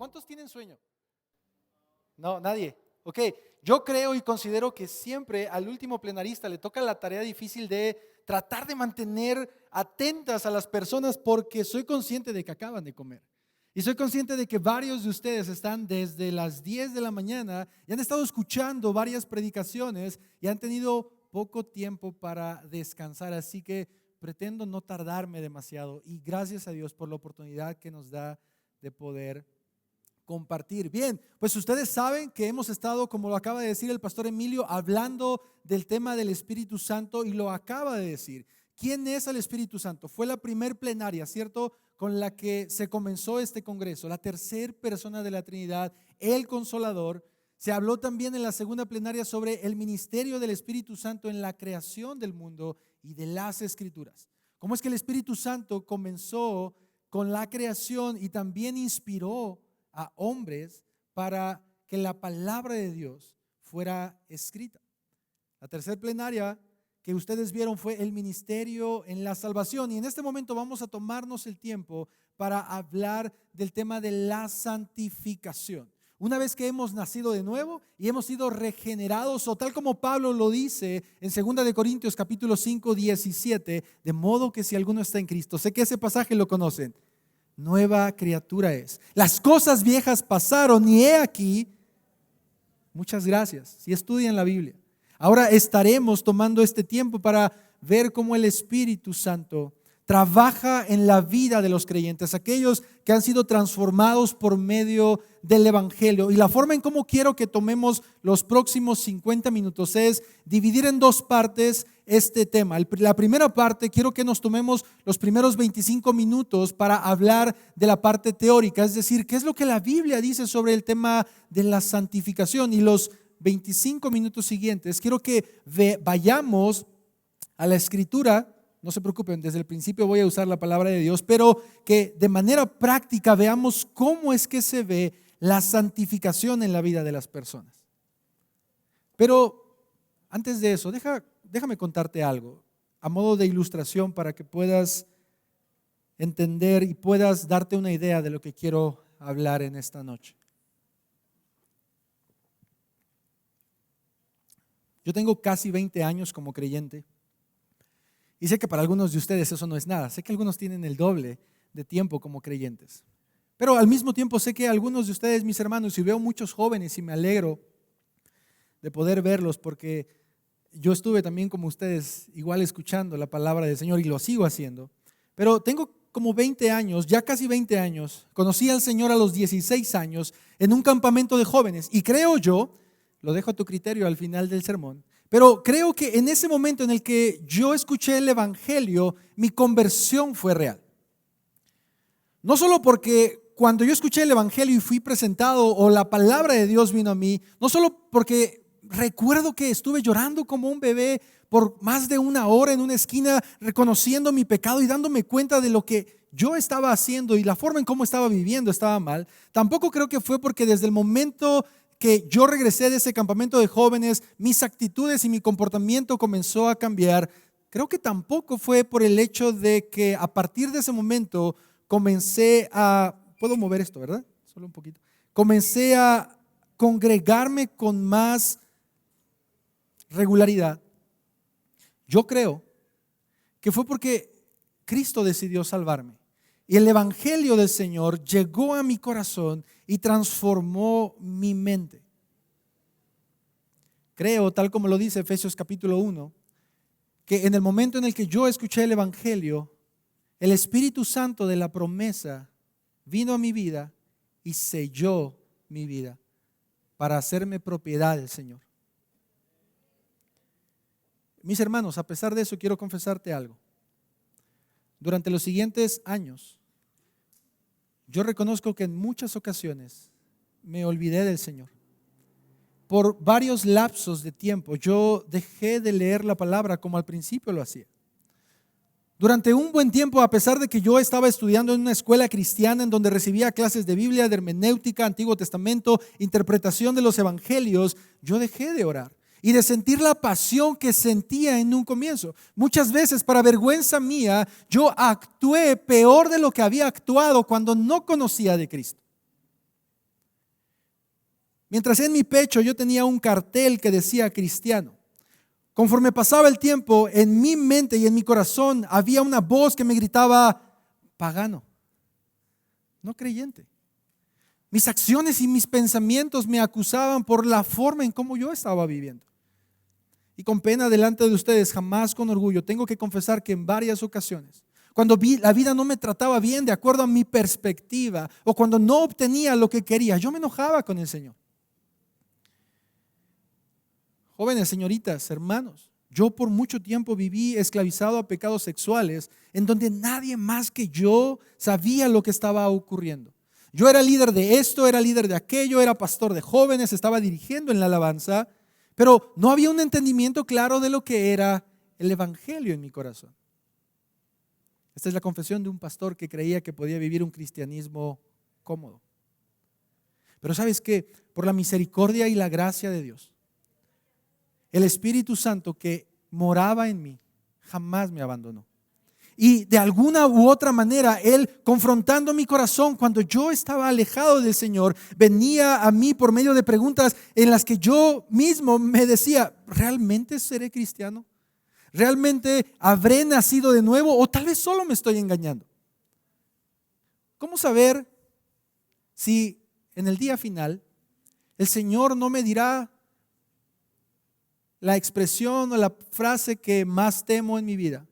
¿Cuántos tienen sueño? No, nadie. Ok, yo creo y considero que siempre al último plenarista le toca la tarea difícil de tratar de mantener atentas a las personas, porque soy consciente de que acaban de comer. Y soy consciente de que varios de ustedes están desde las 10 de la mañana y han estado escuchando varias predicaciones y han tenido poco tiempo para descansar. Así que pretendo no tardarme demasiado, y gracias a Dios por la oportunidad que nos da de poder compartir. Bien, pues ustedes saben que hemos estado, como lo acaba de decir el pastor Emilio, hablando del tema del Espíritu Santo, y lo acaba de decir. ¿Quién es el Espíritu Santo? Fue la primer plenaria, ¿cierto?, con la que se comenzó este congreso, la tercera persona de la Trinidad, el Consolador. Se habló también en la segunda plenaria sobre el ministerio del Espíritu Santo en la creación del mundo y de las Escrituras. Cómo es que el Espíritu Santo comenzó con la creación y también inspiró a hombres para que la palabra de Dios fuera escrita. La tercera plenaria que ustedes vieron fue el ministerio en la salvación, y en este momento vamos a tomarnos el tiempo para hablar del tema de la santificación. Una vez que hemos nacido de nuevo y hemos sido regenerados, o tal como Pablo lo dice en 2 de Corintios capítulo 5, 17, de modo que si alguno está en Cristo, sé que ese pasaje lo conocen, nueva criatura es. Las cosas viejas pasaron y he aquí, muchas gracias, si estudian la Biblia. Ahora estaremos tomando este tiempo para ver cómo el Espíritu Santo trabaja en la vida de los creyentes, aquellos que han sido transformados por medio del Evangelio. Y la forma en cómo quiero que tomemos los próximos 50 minutos es dividir en dos partes este tema. La primera parte, quiero que nos tomemos los primeros 25 minutos para hablar de la parte teórica, es decir, qué es lo que la Biblia dice sobre el tema de la santificación. Y los 25 minutos siguientes quiero que vayamos a la Escritura. No se preocupen, desde el principio voy a usar la palabra de Dios, pero que de manera práctica veamos cómo es que se ve la santificación en la vida de las personas. Pero antes de eso, déjame contarte algo a modo de ilustración para que puedas entender y puedas darte una idea de lo que quiero hablar en esta noche. Yo tengo casi 20 años como creyente. Y sé que para algunos de ustedes eso no es nada. Sé que algunos tienen el doble de tiempo como creyentes. Pero al mismo tiempo sé que algunos de ustedes, mis hermanos, y veo muchos jóvenes y me alegro de poder verlos, porque yo estuve también como ustedes, igual escuchando la palabra del Señor, y lo sigo haciendo. Pero tengo como 20 años, ya casi 20 años. Conocí al Señor a los 16 años en un campamento de jóvenes. Y creo yo, lo dejo a tu criterio al final del sermón, pero creo que en ese momento en el que yo escuché el Evangelio, mi conversión fue real. No solo porque cuando yo escuché el Evangelio y fui presentado, o la palabra de Dios vino a mí, no solo porque recuerdo que estuve llorando como un bebé por más de una hora en una esquina, reconociendo mi pecado y dándome cuenta de lo que yo estaba haciendo y la forma en cómo estaba viviendo estaba mal. Tampoco creo que fue porque desde el momento que yo regresé de ese campamento de jóvenes, mis actitudes y mi comportamiento comenzó a cambiar. Creo que tampoco fue por el hecho de que a partir de ese momento comencé a, puedo mover esto, ¿verdad? Solo un poquito. Comencé a congregarme con más regularidad. Yo creo que fue porque Cristo decidió salvarme. Y el Evangelio del Señor llegó a mi corazón y transformó mi mente. Creo, tal como lo dice Efesios capítulo 1, que en el momento en el que yo escuché el Evangelio, el Espíritu Santo de la promesa vino a mi vida y selló mi vida para hacerme propiedad del Señor. Mis hermanos, a pesar de eso, quiero confesarte algo. Durante los siguientes años, yo reconozco que en muchas ocasiones me olvidé del Señor. Por varios lapsos de tiempo yo dejé de leer la palabra como al principio lo hacía. Durante un buen tiempo, a pesar de que yo estaba estudiando en una escuela cristiana en donde recibía clases de Biblia, de hermenéutica, Antiguo Testamento, interpretación de los evangelios, yo dejé de orar y de sentir la pasión que sentía en un comienzo. Muchas veces, para vergüenza mía, yo actué peor de lo que había actuado cuando no conocía de Cristo. Mientras en mi pecho yo tenía un cartel que decía cristiano. Conforme pasaba el tiempo, en mi mente y en mi corazón había una voz que me gritaba, pagano, no creyente. Mis acciones y mis pensamientos me acusaban por la forma en cómo yo estaba viviendo. Y con pena delante de ustedes, jamás con orgullo, tengo que confesar que en varias ocasiones, cuando la vida no me trataba bien de acuerdo a mi perspectiva, o cuando no obtenía lo que quería, yo me enojaba con el Señor. Jóvenes, señoritas, hermanos, yo por mucho tiempo viví esclavizado a pecados sexuales en donde nadie más que yo sabía lo que estaba ocurriendo. Yo era líder de esto, era líder de aquello, era pastor de jóvenes, estaba dirigiendo en la alabanza, pero no había un entendimiento claro de lo que era el evangelio en mi corazón. Esta es la confesión de un pastor que creía que podía vivir un cristianismo cómodo. Pero ¿sabes qué? Por la misericordia y la gracia de Dios, el Espíritu Santo que moraba en mí jamás me abandonó. Y de alguna u otra manera, Él, confrontando mi corazón cuando yo estaba alejado del Señor, venía a mí por medio de preguntas en las que yo mismo me decía, ¿realmente seré cristiano? ¿Realmente habré nacido de nuevo? ¿O tal vez solo me estoy engañando? ¿Cómo saber si en el día final el Señor no me dirá la expresión o la frase que más temo en mi vida?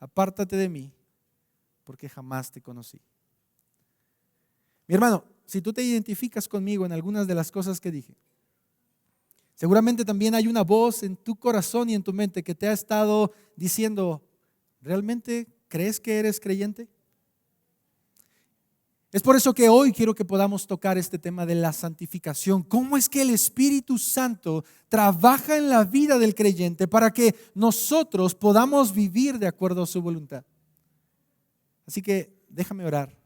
Apártate de mí, porque jamás te conocí. Mi hermano, si tú te identificas conmigo en algunas de las cosas que dije, seguramente también hay una voz en tu corazón y en tu mente que te ha estado diciendo, ¿realmente crees que eres creyente? Es por eso que hoy quiero que podamos tocar este tema de la santificación. ¿Cómo es que el Espíritu Santo trabaja en la vida del creyente para que nosotros podamos vivir de acuerdo a su voluntad? Así que déjame orar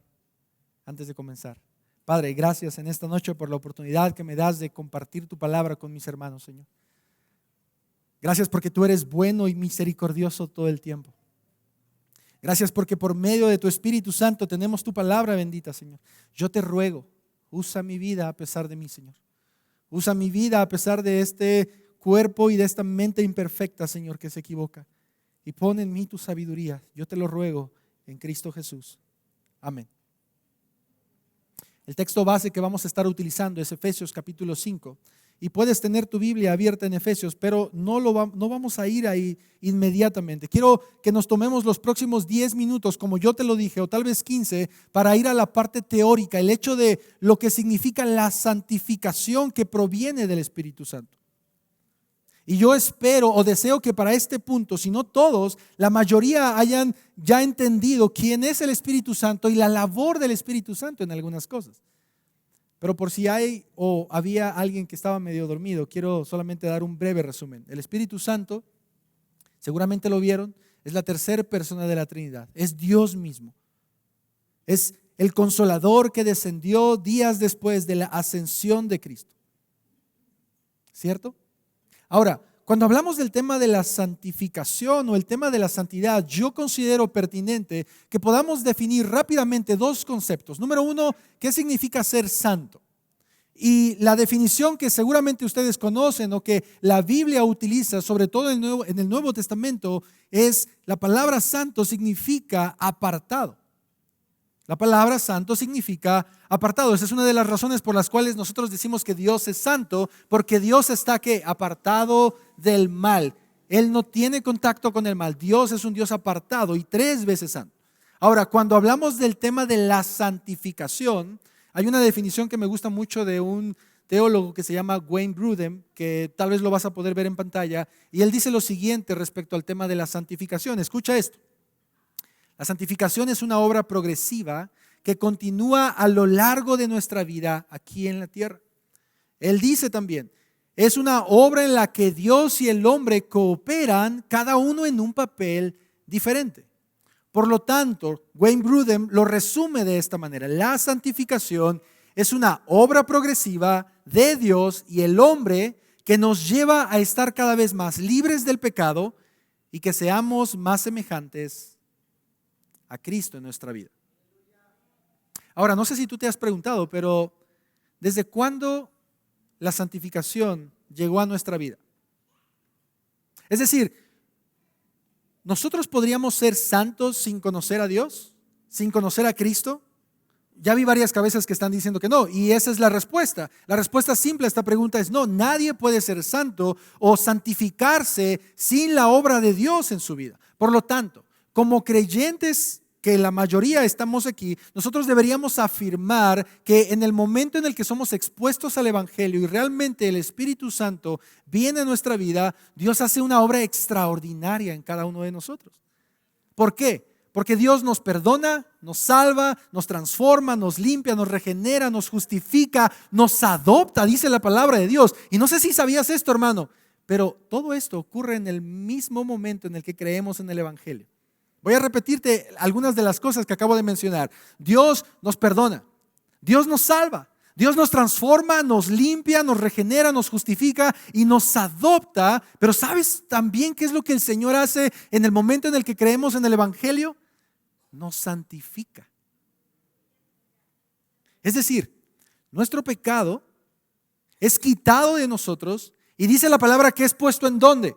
antes de comenzar. Padre, gracias en esta noche por la oportunidad que me das de compartir tu palabra con mis hermanos, Señor. Gracias porque tú eres bueno y misericordioso todo el tiempo. Gracias porque por medio de tu Espíritu Santo tenemos tu palabra bendita, Señor. Yo te ruego, usa mi vida a pesar de mí, Señor. Usa mi vida a pesar de este cuerpo y de esta mente imperfecta, Señor, que se equivoca. Y pon en mí tu sabiduría. Yo te lo ruego en Cristo Jesús. Amén. El texto base que vamos a estar utilizando es Efesios capítulo 5. Y puedes tener tu Biblia abierta en Efesios, pero no vamos a ir ahí inmediatamente. Quiero que nos tomemos los próximos 10 minutos, como yo te lo dije, o tal vez 15, para ir a la parte teórica, el hecho de lo que significa la santificación que proviene del Espíritu Santo. Y yo espero o deseo que para este punto, si no todos, la mayoría hayan ya entendido quién es el Espíritu Santo y la labor del Espíritu Santo en algunas cosas. Pero por si hay o había alguien que estaba medio dormido, quiero solamente dar un breve resumen. El Espíritu Santo, seguramente lo vieron, es la tercera persona de la Trinidad. Es Dios mismo. Es el Consolador que descendió días después de la ascensión de Cristo. ¿Cierto? Ahora, cuando hablamos del tema de la santificación o el tema de la santidad, yo considero pertinente que podamos definir rápidamente dos conceptos. Número uno, ¿qué significa ser santo? Y la definición que seguramente ustedes conocen o que la Biblia utiliza, sobre todo en el Nuevo Testamento, es la palabra santo significa apartado. La palabra santo significa apartado. Esa es una de las razones por las cuales nosotros decimos que Dios es santo, porque Dios está ¿qué? Apartado del mal. Él no tiene contacto con el mal. Dios es un Dios apartado y 3 veces santo. Ahora, cuando hablamos del tema de la santificación, hay una definición que me gusta mucho de un teólogo que se llama Wayne Grudem, que tal vez lo vas a poder ver en pantalla, y él dice lo siguiente respecto al tema de la santificación. Escucha esto. La santificación es una obra progresiva que continúa a lo largo de nuestra vida aquí en la tierra. Él dice también, es una obra en la que Dios y el hombre cooperan, cada uno en un papel diferente. Por lo tanto, Wayne Grudem lo resume de esta manera. La santificación es una obra progresiva de Dios y el hombre que nos lleva a estar cada vez más libres del pecado y que seamos más semejantes a Cristo en nuestra vida. Ahora, no sé si tú te has preguntado, pero ¿desde cuándo la santificación llegó a nuestra vida? Es decir, ¿nosotros podríamos ser santos sin conocer a Dios? ¿Sin conocer a Cristo? Ya vi varias cabezas que están diciendo que no, y esa es la respuesta. La respuesta simple a esta pregunta es no, nadie puede ser santo o santificarse sin la obra de Dios en su vida. Por lo tanto, como creyentes que la mayoría estamos aquí, nosotros deberíamos afirmar que en el momento en el que somos expuestos al Evangelio y realmente el Espíritu Santo viene a nuestra vida, Dios hace una obra extraordinaria en cada uno de nosotros. ¿Por qué? Porque Dios nos perdona, nos salva, nos transforma, nos limpia, nos regenera, nos justifica, nos adopta, dice la palabra de Dios. Y no sé si sabías esto, hermano, pero todo esto ocurre en el mismo momento en el que creemos en el Evangelio. Voy a repetirte algunas de las cosas que acabo de mencionar. Dios nos perdona, Dios nos salva, Dios nos transforma, nos limpia, nos regenera, nos justifica y nos adopta. Pero ¿sabes también qué es lo que el Señor hace en el momento en el que creemos en el Evangelio? Nos santifica. Es decir, nuestro pecado es quitado de nosotros y dice la palabra que es puesto ¿en dónde?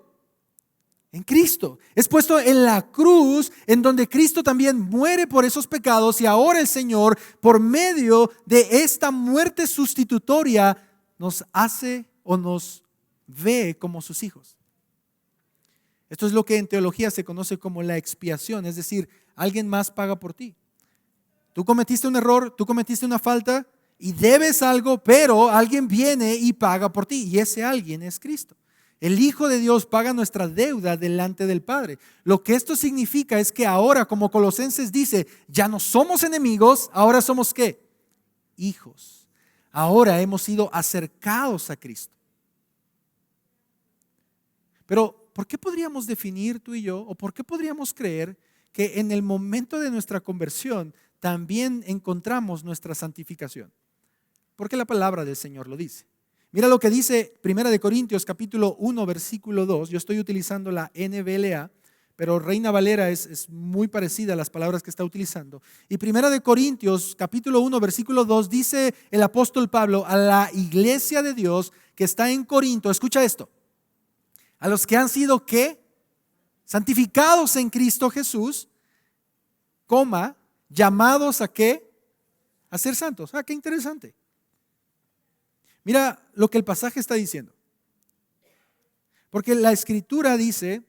En Cristo. Es puesto en la cruz, en donde Cristo también muere por esos pecados y ahora el Señor, por medio de esta muerte sustitutoria, nos hace o nos ve como sus hijos. Esto es lo que en teología se conoce como la expiación, es decir, alguien más paga por ti. Tú cometiste un error, tú cometiste una falta y debes algo, pero alguien viene y paga por ti y ese alguien es Cristo. El Hijo de Dios paga nuestra deuda delante del Padre. Lo que esto significa es que ahora, como Colosenses dice, ya no somos enemigos, ahora somos ¿qué? Hijos. Ahora hemos sido acercados a Cristo. Pero, ¿por qué podríamos definir tú y yo, o por qué podríamos creer que en el momento de nuestra conversión también encontramos nuestra santificación? Porque la palabra del Señor lo dice. Mira lo que dice 1 Corintios capítulo 1 versículo 2. Yo estoy utilizando la NVLA, pero Reina Valera es muy parecida a las palabras que está utilizando. Y 1 Corintios capítulo 1 versículo 2 dice el apóstol Pablo a la iglesia de Dios que está en Corinto. Escucha esto. A los que han sido ¿qué? Santificados en Cristo Jesús, llamados a ¿qué? A ser santos. Qué interesante. Mira lo que el pasaje está diciendo. Porque la escritura dice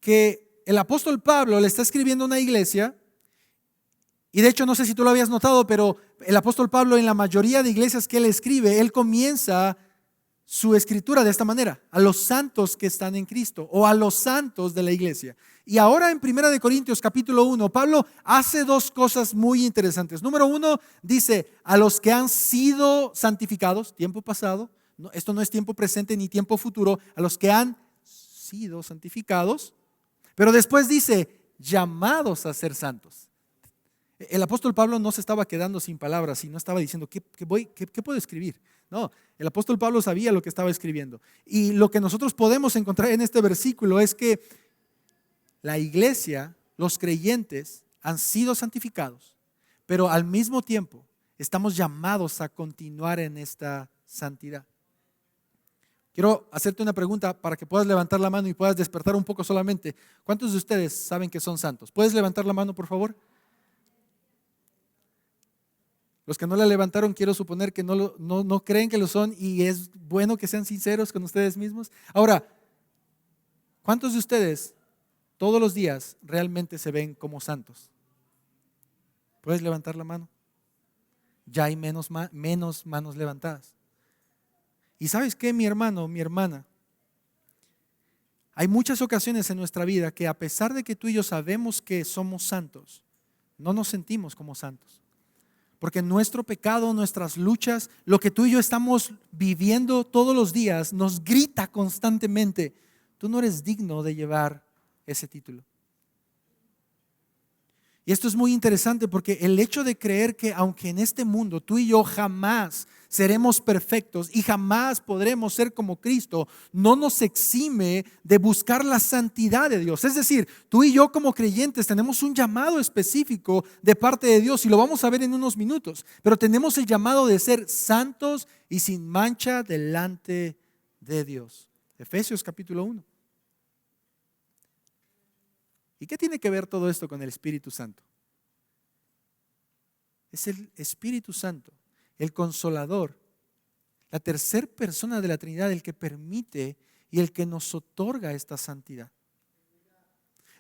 que el apóstol Pablo le está escribiendo a una iglesia, y de hecho no sé si tú lo habías notado, pero el apóstol Pablo en la mayoría de iglesias que él escribe, él comienza su escritura de esta manera: a los santos que están en Cristo o a los santos de la iglesia. Y ahora en 1 Corintios capítulo 1, Pablo hace dos cosas muy interesantes. Número uno, dice a los que han sido santificados, tiempo pasado, esto no es tiempo presente ni tiempo futuro, a los que han sido santificados, pero después dice llamados a ser santos. El apóstol Pablo no se estaba quedando sin palabras y no estaba diciendo ¿qué puedo escribir? No, el apóstol Pablo sabía lo que estaba escribiendo. Y lo que nosotros podemos encontrar en este versículo es que la iglesia, los creyentes, han sido santificados, pero al mismo tiempo estamos llamados a continuar en esta santidad. Quiero hacerte una pregunta para que puedas levantar la mano y puedas despertar un poco solamente. ¿Cuántos de ustedes saben que son santos? ¿Puedes levantar la mano, por favor? Los que no la levantaron, quiero suponer que no creen que lo son, y es bueno que sean sinceros con ustedes mismos. Ahora, ¿cuántos de ustedes todos los días realmente se ven como santos? ¿Puedes levantar la mano? Ya hay menos manos levantadas. ¿Y sabes qué, mi hermano, mi hermana? Hay muchas ocasiones en nuestra vida que a pesar de que tú y yo sabemos que somos santos, no nos sentimos como santos. Porque nuestro pecado, nuestras luchas, lo que tú y yo estamos viviendo todos los días, nos grita constantemente: tú no eres digno de llevar ese título. Y esto es muy interesante porque el hecho de creer que aunque en este mundo tú y yo jamás seremos perfectos y jamás podremos ser como Cristo, no nos exime de buscar la santidad de Dios. Es decir, tú y yo como creyentes tenemos un llamado específico de parte de Dios y lo vamos a ver en unos minutos, pero tenemos el llamado de ser santos y sin mancha delante de Dios. Efesios capítulo 1. ¿Y qué tiene que ver todo esto con el Espíritu Santo? Es el Espíritu Santo, el Consolador, la tercera persona de la Trinidad, el que permite y el que nos otorga esta santidad.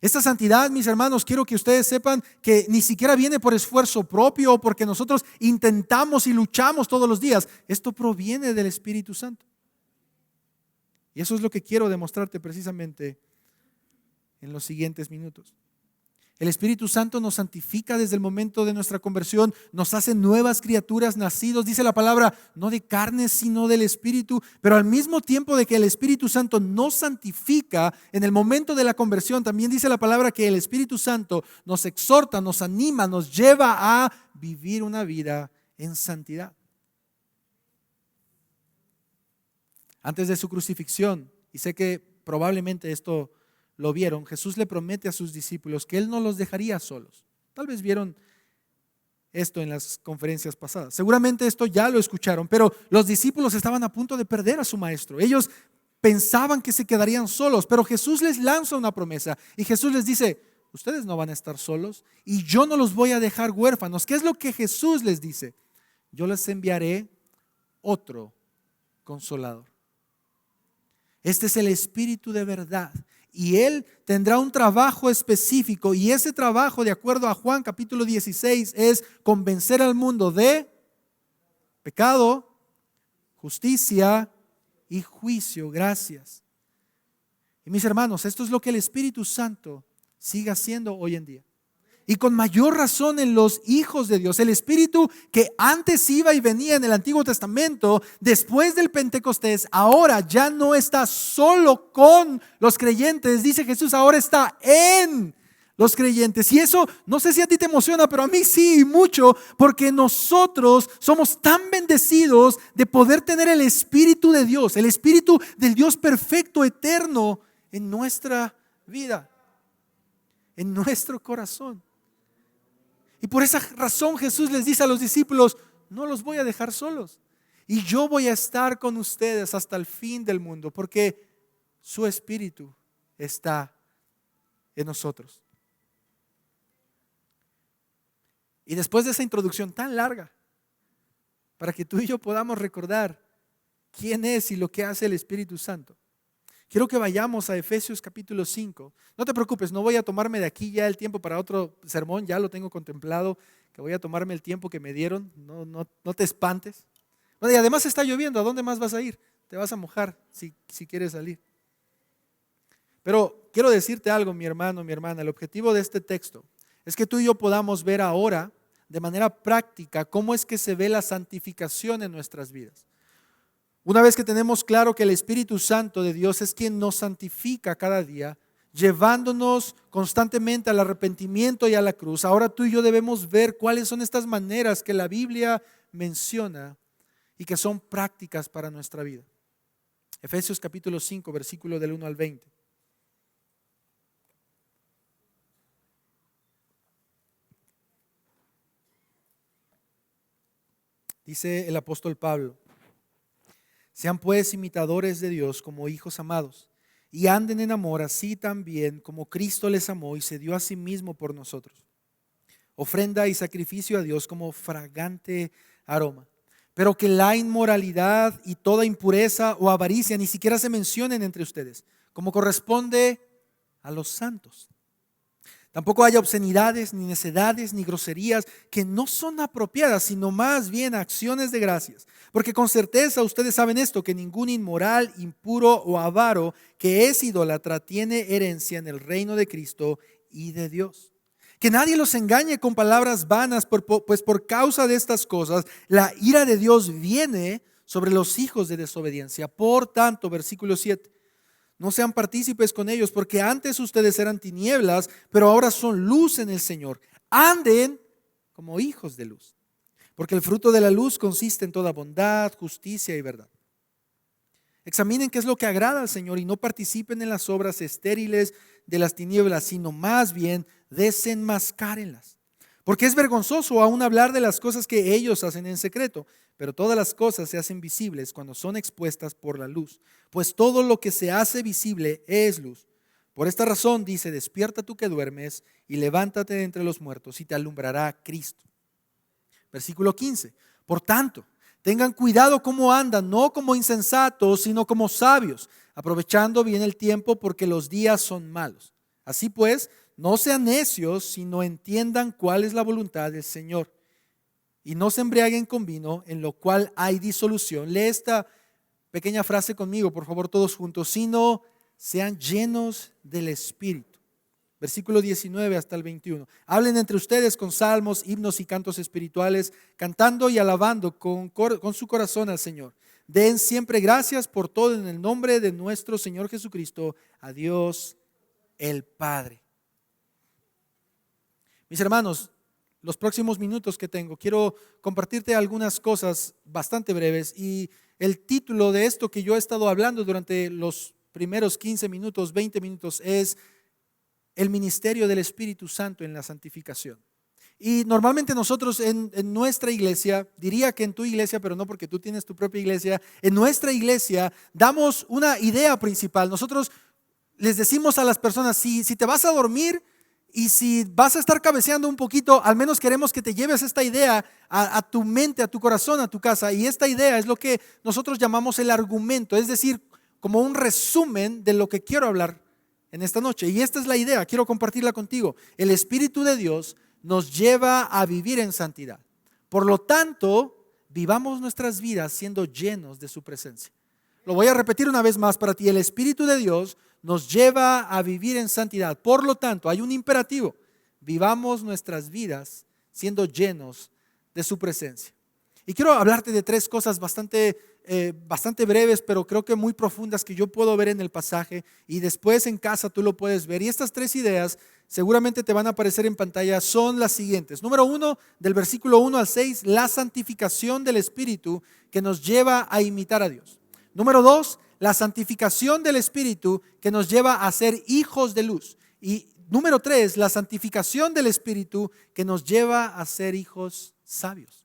Esta santidad, mis hermanos, quiero que ustedes sepan que ni siquiera viene por esfuerzo propio o porque nosotros intentamos y luchamos todos los días. Esto proviene del Espíritu Santo. Y eso es lo que quiero demostrarte precisamente en los siguientes minutos. El Espíritu Santo nos santifica desde el momento de nuestra conversión, nos hace nuevas criaturas nacidos, dice la palabra, no de carne sino del Espíritu, pero al mismo tiempo de que el Espíritu Santo nos santifica en el momento de la conversión, también dice la palabra que el Espíritu Santo nos exhorta, nos anima, nos lleva a vivir una vida en santidad. Antes de su crucifixión, y sé que probablemente esto lo vieron, Jesús le promete a sus discípulos que Él no los dejaría solos. Tal vez vieron esto en las conferencias pasadas. Seguramente esto ya lo escucharon, pero los discípulos estaban a punto de perder a su maestro. Ellos pensaban que se quedarían solos, pero Jesús les lanza una promesa y Jesús les dice, ustedes no van a estar solos y yo no los voy a dejar huérfanos. ¿Qué es lo que Jesús les dice? Yo les enviaré otro consolador. Este es el Espíritu de verdad. Y Él tendrá un trabajo específico y ese trabajo, de acuerdo a Juan capítulo 16, es convencer al mundo de pecado, justicia y juicio. Gracias. Y mis hermanos, esto es lo que el Espíritu Santo sigue haciendo hoy en día. Y con mayor razón en los hijos de Dios. El Espíritu que antes iba y venía en el Antiguo Testamento, después del Pentecostés, ahora ya no está solo con los creyentes. Dice Jesús, ahora está en los creyentes. Y eso, no sé si a ti te emociona, pero a mí sí, mucho, porque nosotros somos tan bendecidos de poder tener el Espíritu de Dios, el Espíritu del Dios perfecto, eterno, en nuestra vida, en nuestro corazón. Y por esa razón Jesús les dice a los discípulos, no los voy a dejar solos. Y yo voy a estar con ustedes hasta el fin del mundo, porque su Espíritu está en nosotros. Y después de esa introducción tan larga, para que tú y yo podamos recordar quién es y lo que hace el Espíritu Santo, quiero que vayamos a Efesios capítulo 5. No te preocupes, no voy a tomarme de aquí ya el tiempo para otro sermón, ya lo tengo contemplado, que voy a tomarme el tiempo que me dieron, no te espantes. Y además está lloviendo, ¿a dónde más vas a ir? Te vas a mojar si quieres salir. Pero quiero decirte algo, mi hermano, mi hermana, el objetivo de este texto es que tú y yo podamos ver ahora de manera práctica cómo es que se ve la santificación en nuestras vidas. Una vez que tenemos claro que el Espíritu Santo de Dios es quien nos santifica cada día, llevándonos constantemente al arrepentimiento y a la cruz, ahora tú y yo debemos ver cuáles son estas maneras que la Biblia menciona y que son prácticas para nuestra vida. Efesios capítulo 5, versículo del 1 al 20. Dice el apóstol Pablo: sean pues imitadores de Dios como hijos amados, y anden en amor así también como Cristo les amó y se dio a sí mismo por nosotros. Ofrenda y sacrificio a Dios como fragante aroma. Pero que la inmoralidad y toda impureza o avaricia ni siquiera se mencionen entre ustedes, como corresponde a los santos. Tampoco haya obscenidades, ni necedades, ni groserías que no son apropiadas, sino más bien acciones de gracias. Porque con certeza ustedes saben esto, que ningún inmoral, impuro o avaro que es idólatra tiene herencia en el reino de Cristo y de Dios. Que nadie los engañe con palabras vanas, pues por causa de estas cosas la ira de Dios viene sobre los hijos de desobediencia. Por tanto, versículo 7. No sean partícipes con ellos, porque antes ustedes eran tinieblas, pero ahora son luz en el Señor. Anden como hijos de luz, porque el fruto de la luz consiste en toda bondad, justicia y verdad. Examinen qué es lo que agrada al Señor y no participen en las obras estériles de las tinieblas, sino más bien desenmascárenlas. Porque es vergonzoso aún hablar de las cosas que ellos hacen en secreto, pero todas las cosas se hacen visibles cuando son expuestas por la luz, pues todo lo que se hace visible es luz. Por esta razón dice, despierta tú que duermes y levántate de entre los muertos y te alumbrará Cristo. Versículo 15. Por tanto, tengan cuidado cómo andan, no como insensatos, sino como sabios, aprovechando bien el tiempo porque los días son malos. Así pues, no sean necios, sino entiendan cuál es la voluntad del Señor. Y no se embriaguen con vino, en lo cual hay disolución. Lee esta pequeña frase conmigo, por favor, todos juntos. Sino sean llenos del Espíritu. Versículo 19 hasta el 21. Hablen entre ustedes con salmos, himnos y cantos espirituales, cantando y alabando con su corazón al Señor. Den siempre gracias por todo en el nombre de nuestro Señor Jesucristo, a Dios el Padre. Mis hermanos, los próximos minutos que tengo, quiero compartirte algunas cosas bastante breves, y el título de esto que yo he estado hablando durante los primeros 15 minutos, 20 minutos es el ministerio del Espíritu Santo en la santificación. Y normalmente nosotros en nuestra iglesia, diría que en tu iglesia, pero no porque tú tienes tu propia iglesia, en nuestra iglesia damos una idea principal. Nosotros les decimos a las personas, si te vas a dormir y si vas a estar cabeceando un poquito, al menos queremos que te lleves esta idea a tu mente, a tu corazón, a tu casa. Y esta idea es lo que nosotros llamamos el argumento, es decir, como un resumen de lo que quiero hablar en esta noche. Y esta es la idea, quiero compartirla contigo. El Espíritu de Dios nos lleva a vivir en santidad. Por lo tanto, vivamos nuestras vidas siendo llenos de su presencia. Lo voy a repetir una vez más para ti. El Espíritu de Dios nos lleva a vivir en santidad. Por lo tanto, hay un imperativo. Vivamos nuestras vidas siendo llenos de su presencia. Y quiero hablarte de tres cosas bastante breves, pero creo que muy profundas, que yo puedo ver en el pasaje, y después en casa tú lo puedes ver. Y estas tres ideas seguramente te van a aparecer en pantalla. Son las siguientes. Número 1, del versículo 1 al 6, la santificación del Espíritu que nos lleva a imitar a Dios. Número 2, la santificación del Espíritu que nos lleva a ser hijos de luz. Y número 3, la santificación del Espíritu que nos lleva a ser hijos sabios.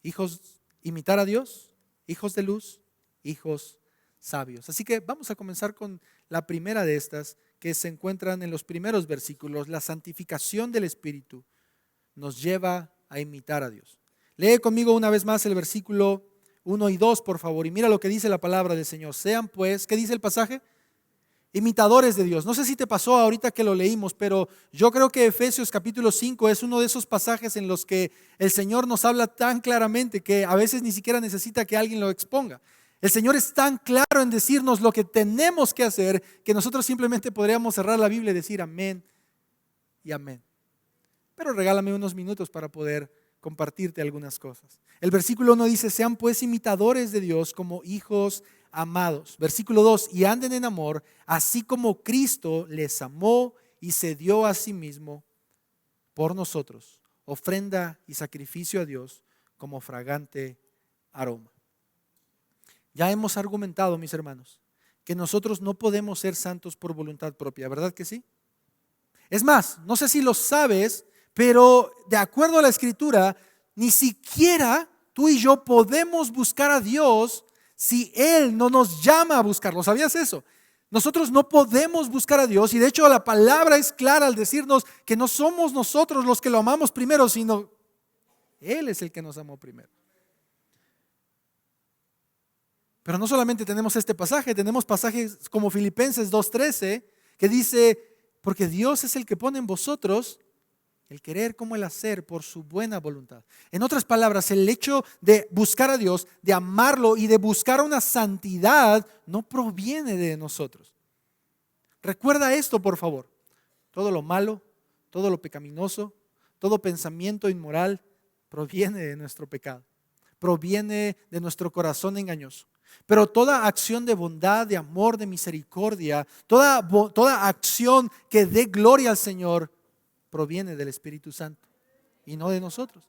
Hijos, imitar a Dios, hijos de luz, hijos sabios. Así que vamos a comenzar con la primera de estas, que se encuentran en los primeros versículos. La santificación del Espíritu nos lleva a imitar a Dios. Lee conmigo una vez más el versículo 1 y 2, por favor, y mira lo que dice la palabra del Señor. Sean pues, ¿qué dice el pasaje? Imitadores de Dios. No sé si te pasó ahorita que lo leímos, pero yo creo que Efesios capítulo 5 es uno de esos pasajes en los que el Señor nos habla tan claramente que a veces ni siquiera necesita que alguien lo exponga. El Señor es tan claro en decirnos lo que tenemos que hacer, que nosotros simplemente podríamos cerrar la Biblia y decir amén y amén. Pero regálame unos minutos para poder compartirte algunas cosas. El versículo 1 dice, sean pues imitadores de Dios como hijos amados. Versículo 2, y anden en amor, así como Cristo les amó y se dio a sí mismo por nosotros, ofrenda y sacrificio a Dios como fragante aroma. Ya hemos argumentado, mis hermanos, que nosotros no podemos ser santos por voluntad propia, ¿verdad que sí? Es más, no sé si lo sabes, pero de acuerdo a la Escritura, ni siquiera tú y yo podemos buscar a Dios si Él no nos llama a buscarlo. ¿Sabías eso? Nosotros no podemos buscar a Dios, y de hecho la palabra es clara al decirnos que no somos nosotros los que lo amamos primero, sino Él es el que nos amó primero. Pero no solamente tenemos este pasaje, tenemos pasajes como Filipenses 2:13 que dice, porque Dios es el que pone en vosotros el querer como el hacer por su buena voluntad. En otras palabras, el hecho de buscar a Dios, de amarlo y de buscar una santidad no proviene de nosotros. Recuerda esto, por favor. Todo lo malo, todo lo pecaminoso, todo pensamiento inmoral proviene de nuestro pecado. Proviene de nuestro corazón engañoso. Pero toda acción de bondad, de amor, de misericordia, toda acción que dé gloria al Señor, proviene del Espíritu Santo y no de nosotros.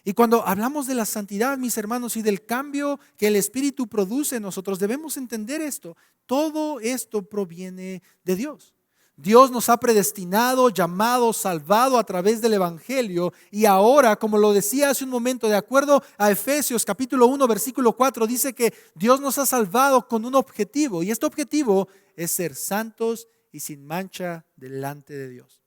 Y cuando hablamos de la santidad, mis hermanos, y del cambio que el Espíritu produce en nosotros, debemos entender esto. Todo esto proviene de Dios. Dios nos ha predestinado, llamado, salvado a través del Evangelio, y ahora, como lo decía hace un momento, de acuerdo a Efesios capítulo 1 versículo 4, dice que Dios nos ha salvado con un objetivo, y este objetivo es ser santos y sin mancha delante de Dios.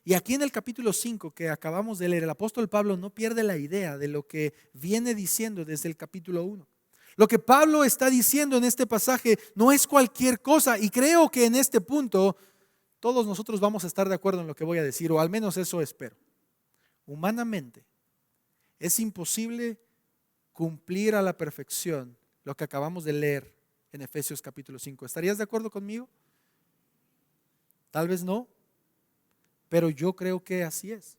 Y aquí en el capítulo 5 que acabamos de leer, el apóstol Pablo no pierde la idea de lo que viene diciendo desde el capítulo 1. Lo que Pablo está diciendo en este pasaje no es cualquier cosa, y creo que en este punto todos nosotros vamos a estar de acuerdo en lo que voy a decir, o al menos eso espero. Humanamente es imposible cumplir a la perfección lo que acabamos de leer en Efesios capítulo 5. ¿Estarías de acuerdo conmigo? Tal vez no, pero yo creo que así es.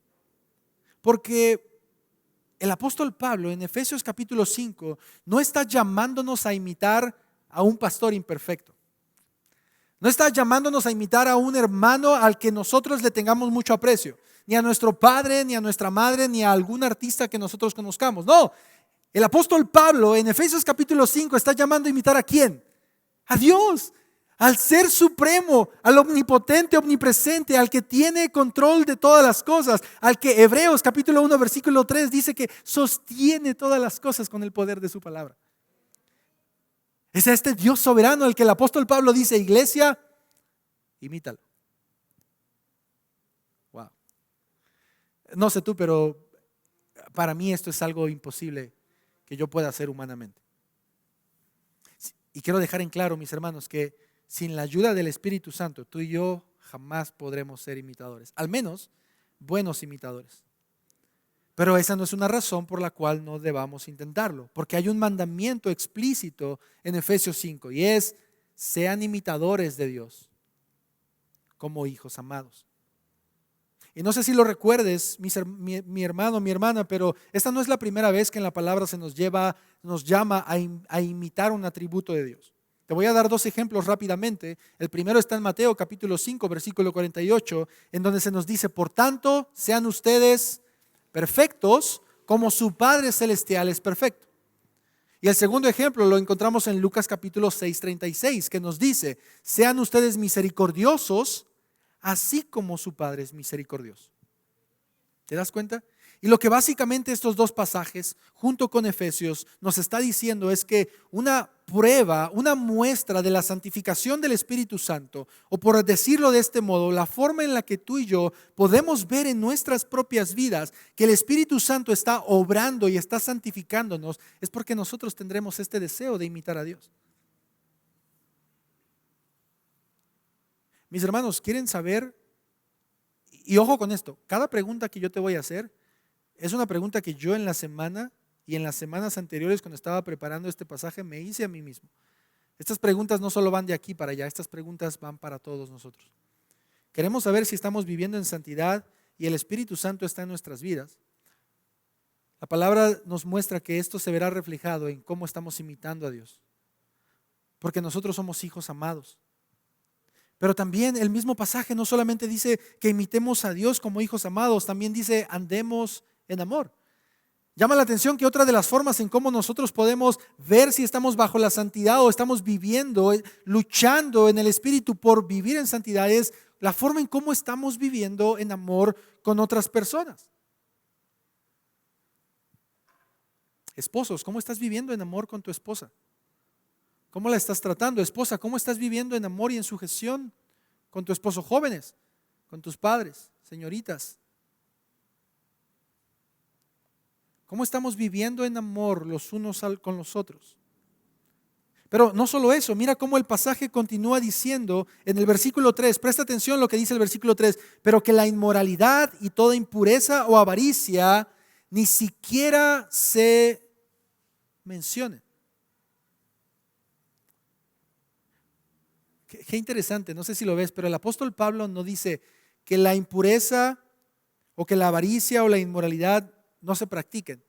Porque el apóstol Pablo en Efesios capítulo 5 no está llamándonos a imitar a un pastor imperfecto. No está llamándonos a imitar a un hermano al que nosotros le tengamos mucho aprecio, ni a nuestro padre, ni a nuestra madre, ni a algún artista que nosotros conozcamos. No, el apóstol Pablo en Efesios capítulo 5 está llamando a imitar ¿a quién? A Dios, al ser supremo, al omnipotente, omnipresente, al que tiene control de todas las cosas, al que Hebreos capítulo 1 versículo 3 dice que sostiene todas las cosas con el poder de su palabra. Es a este Dios soberano al que el apóstol Pablo dice: iglesia, imítalo. Wow. No sé tú, pero para mí esto es algo imposible que yo pueda hacer humanamente. Y quiero dejar en claro, mis hermanos, que sin la ayuda del Espíritu Santo, tú y yo jamás podremos ser imitadores, al menos buenos imitadores. Pero esa no es una razón por la cual no debamos intentarlo, porque hay un mandamiento explícito en Efesios 5 y es: sean imitadores de Dios como hijos amados. Y no sé si lo recuerdes, mi hermano, mi hermana, pero esta no es la primera vez que en la palabra se nos llama a imitar un atributo de Dios. Te voy a dar dos ejemplos rápidamente. El primero está en Mateo capítulo 5 versículo 48, en donde se nos dice: por tanto, sean ustedes perfectos como su Padre Celestial es perfecto. Y el segundo ejemplo lo encontramos en Lucas capítulo 6:36, que nos dice: sean ustedes misericordiosos, así como su Padre es misericordioso. ¿Te das cuenta? Y lo que básicamente estos dos pasajes, junto con Efesios, nos está diciendo es que una prueba, una muestra de la santificación del Espíritu Santo, o por decirlo de este modo, la forma en la que tú y yo podemos ver en nuestras propias vidas que el Espíritu Santo está obrando y está santificándonos, es porque nosotros tendremos este deseo de imitar a Dios. Mis hermanos, ¿quieren saber? Y ojo con esto, cada pregunta que yo te voy a hacer es una pregunta que yo en la semana y en las semanas anteriores, cuando estaba preparando este pasaje, me hice a mí mismo. Estas preguntas no solo van de aquí para allá, estas preguntas van para todos nosotros. Queremos saber si estamos viviendo en santidad y el Espíritu Santo está en nuestras vidas. La palabra nos muestra que esto se verá reflejado en cómo estamos imitando a Dios, porque nosotros somos hijos amados. Pero también el mismo pasaje no solamente dice que imitemos a Dios como hijos amados, también dice andemos en amor. Llama la atención que otra de las formas en cómo nosotros podemos ver si estamos bajo la santidad o estamos viviendo, luchando en el Espíritu por vivir en santidad, es la forma en cómo estamos viviendo en amor con otras personas. Esposos, ¿cómo estás viviendo en amor con tu esposa? ¿Cómo la estás tratando? Esposa, ¿cómo estás viviendo en amor y en sujeción con tu esposo? Jóvenes, con tus padres, señoritas. ¿Cómo estamos viviendo en amor los unos con los otros? Pero no solo eso, mira cómo el pasaje continúa diciendo en el versículo 3, presta atención a lo que dice el versículo 3, pero que la inmoralidad y toda impureza o avaricia ni siquiera se mencionen. Qué interesante, no sé si lo ves, pero el apóstol Pablo no dice que la impureza o que la avaricia o la inmoralidad no se practiquen.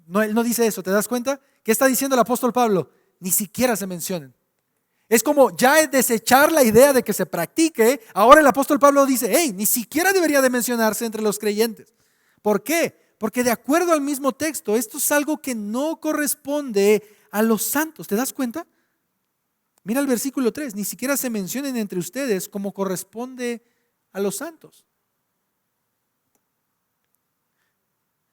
No, él no dice eso, ¿te das cuenta? ¿Qué está diciendo el apóstol Pablo? Ni siquiera se mencionen. Es como ya es desechar la idea de que se practique. Ahora el apóstol Pablo dice: hey, ni siquiera debería de mencionarse entre los creyentes. ¿Por qué? Porque de acuerdo al mismo texto, esto es algo que no corresponde a los santos. ¿Te das cuenta? Mira el versículo 3, ni siquiera se mencionen entre ustedes como corresponde a los santos.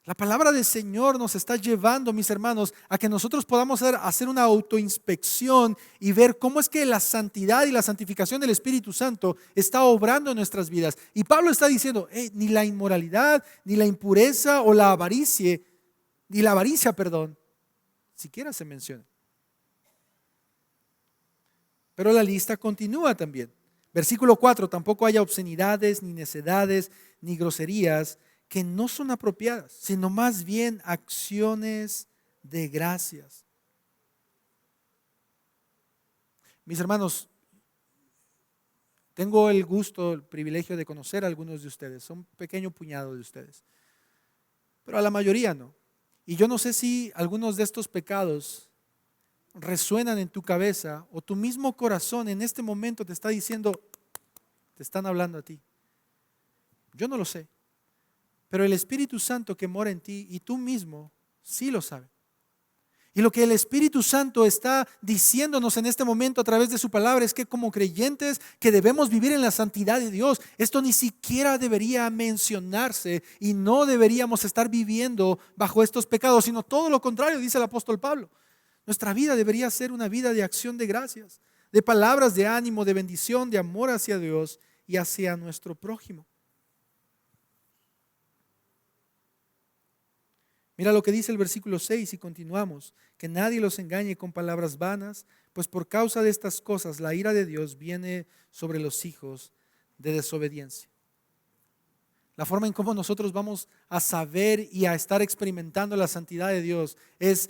La palabra del Señor nos está llevando, mis hermanos, a que nosotros podamos hacer una autoinspección y ver cómo es que la santidad y la santificación del Espíritu Santo está obrando en nuestras vidas. Y Pablo está diciendo, ni la inmoralidad, ni la impureza o la avaricia, siquiera se menciona. Pero la lista continúa también. Versículo 4, tampoco haya obscenidades, ni necedades, ni groserías, que no son apropiadas, sino más bien acciones de gracias. Mis hermanos, tengo el gusto, el privilegio de conocer a algunos de ustedes, son un pequeño puñado de ustedes, pero a la mayoría no. Y yo no sé si algunos de estos pecados resuenan en tu cabeza o tu mismo corazón en este momento te está diciendo, te están hablando a ti. Yo no lo sé. Pero el Espíritu Santo que mora en ti y tú mismo sí lo sabes. Y lo que el Espíritu Santo está diciéndonos en este momento a través de su palabra es que como creyentes que debemos vivir en la santidad de Dios, esto ni siquiera debería mencionarse y no deberíamos estar viviendo bajo estos pecados, sino todo lo contrario, dice el apóstol Pablo. Nuestra vida debería ser una vida de acción de gracias, de palabras de ánimo, de bendición, de amor hacia Dios y hacia nuestro prójimo. Mira lo que dice el versículo 6 y continuamos, que nadie los engañe con palabras vanas, pues por causa de estas cosas la ira de Dios viene sobre los hijos de desobediencia. La forma en cómo nosotros vamos a saber y a estar experimentando la santidad de Dios es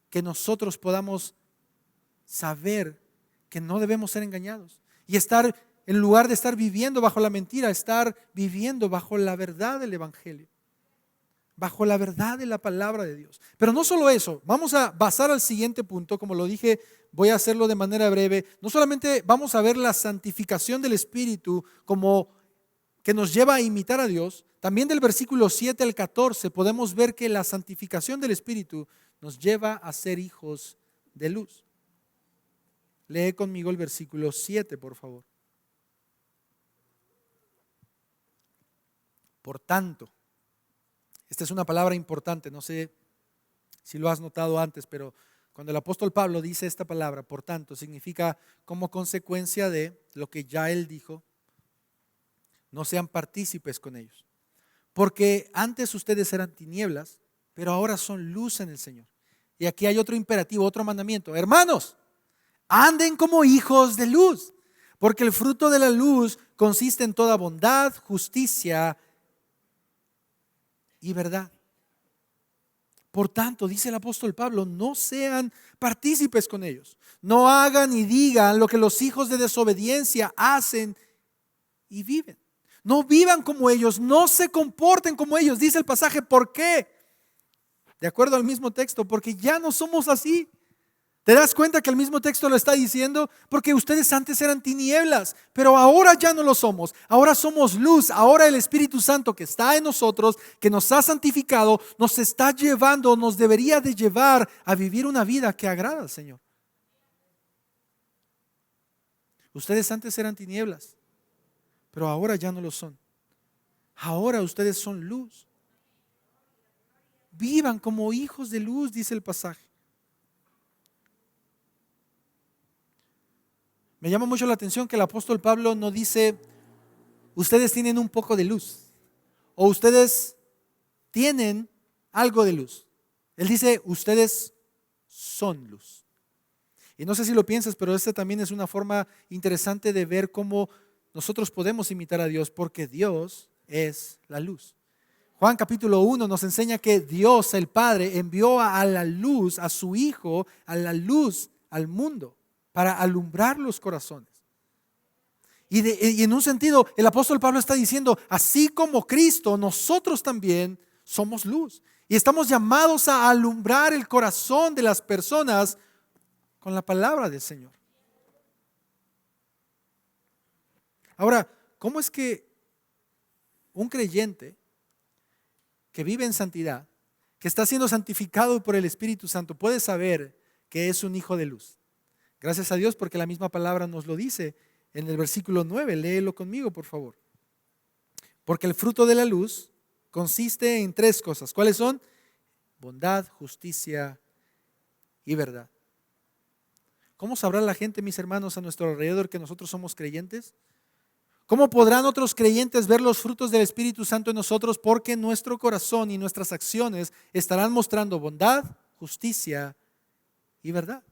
que nosotros podamos saber que no debemos ser engañados y estar, en lugar de estar viviendo bajo la mentira, estar viviendo bajo la verdad del Evangelio, bajo la verdad de la palabra de Dios. Pero no solo eso, vamos a pasar al siguiente punto, como lo dije, voy a hacerlo de manera breve. No solamente vamos a ver la santificación del Espíritu como que nos lleva a imitar a Dios, también del versículo 7 al 14 podemos ver que la santificación del Espíritu nos lleva a ser hijos de luz. Lee conmigo el versículo 7, por favor. Por tanto, esta es una palabra importante, no sé si lo has notado antes, pero cuando el apóstol Pablo dice esta palabra, por tanto, significa como consecuencia de lo que ya él dijo, no sean partícipes con ellos. Porque antes ustedes eran tinieblas, pero ahora son luz en el Señor. Y aquí hay otro imperativo, otro mandamiento. Hermanos, anden como hijos de luz, porque el fruto de la luz consiste en toda bondad, justicia y verdad. Por tanto, dice el apóstol Pablo, no sean partícipes con ellos. No hagan y digan lo que los hijos de desobediencia hacen y viven. No vivan como ellos, no se comporten como ellos. Dice el pasaje, ¿por qué? De acuerdo al mismo texto, porque ya no somos así. ¿Te das cuenta que el mismo texto lo está diciendo? Porque ustedes antes eran tinieblas, pero ahora ya no lo somos. Ahora somos luz. Ahora el Espíritu Santo que está en nosotros, que nos ha santificado, nos está llevando, nos debería de llevar a vivir una vida que agrada al Señor. Ustedes antes eran tinieblas, pero ahora ya no lo son. Ahora ustedes son luz. Vivan como hijos de luz, dice el pasaje. Me llama mucho la atención que el apóstol Pablo no dice, ustedes tienen un poco de luz o ustedes tienen algo de luz. Él dice, ustedes son luz. Y no sé si lo piensas, pero esta también es una forma interesante de ver cómo nosotros podemos imitar a Dios, porque Dios es la luz. Juan capítulo 1 nos enseña que Dios, el Padre, envió a la luz, a su Hijo, a la luz al mundo, para alumbrar los corazones. Y en un sentido, el apóstol Pablo está diciendo, así como Cristo, nosotros también somos luz. Y estamos llamados a alumbrar el corazón de las personas con la palabra del Señor. Ahora, ¿cómo es que un creyente que vive en santidad, que está siendo santificado por el Espíritu Santo, puede saber que es un hijo de luz? Gracias a Dios porque la misma palabra nos lo dice en el versículo 9. Léelo conmigo, por favor. Porque el fruto de la luz consiste en 3 cosas. ¿Cuáles son? Bondad, justicia y verdad. ¿Cómo sabrá la gente, mis hermanos, a nuestro alrededor que nosotros somos creyentes? ¿Cómo podrán otros creyentes ver los frutos del Espíritu Santo en nosotros? Porque nuestro corazón y nuestras acciones estarán mostrando bondad, justicia y verdad.